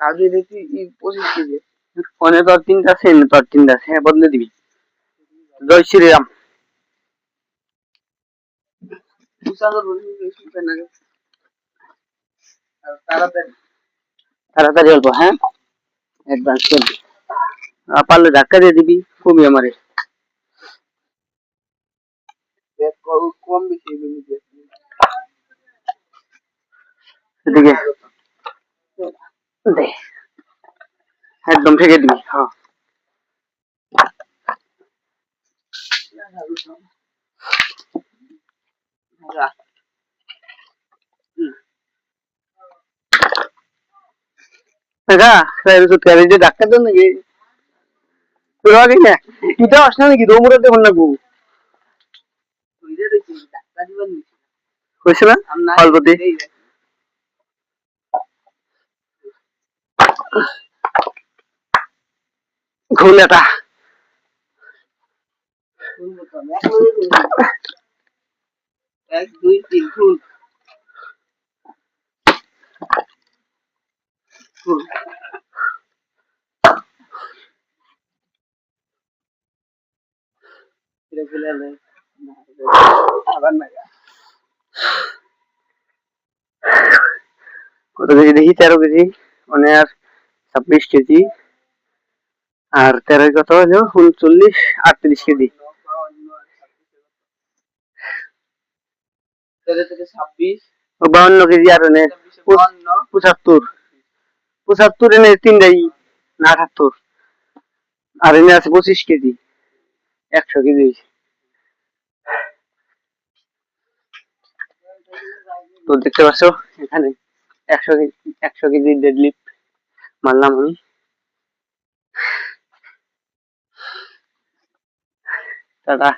আগে দেখি 25 কেজি। ফোনে তোর 3টা আছে, তোর 3টা আছে, হ্যাঁ বদলে দিবি। জয় শ্রীরাম। তাড়াতাড়ি তাড়াতাড়ি অল্প, হ্যাঁ অ্যাডভান্স করবি। পারলে ধাক্কা দিয়ে দিবি, কমি আমারে। কম বেশি এদিকে দে, একদম ঠেকে দিবি। হ্যাঁ ধাক্কা দেন নাকি তোর আগে না, এটা আসনা নাকি দৌড়াতে দেবেন না গো, হয়েছে না অল্পতে। ঘুলেটা 1 2 3 ফুল ফুল এটা ফেলে আবার না কত কেজি দেখি, 13 কেজি, মানে আর 26 কেজি, আর 13 কত হলো 39, 38 কেজি। 26 52 কেজি, আর এনে 75, 75 এনে 3টাই না 78, আর এনে আছে 25 কেজি, 100 কেজি হয়েছে। তো দেখতে পাচ্ছ এখানে 100 কেজি, 100 কেজি ডেডলিফট মারলাম আমি। টাটা।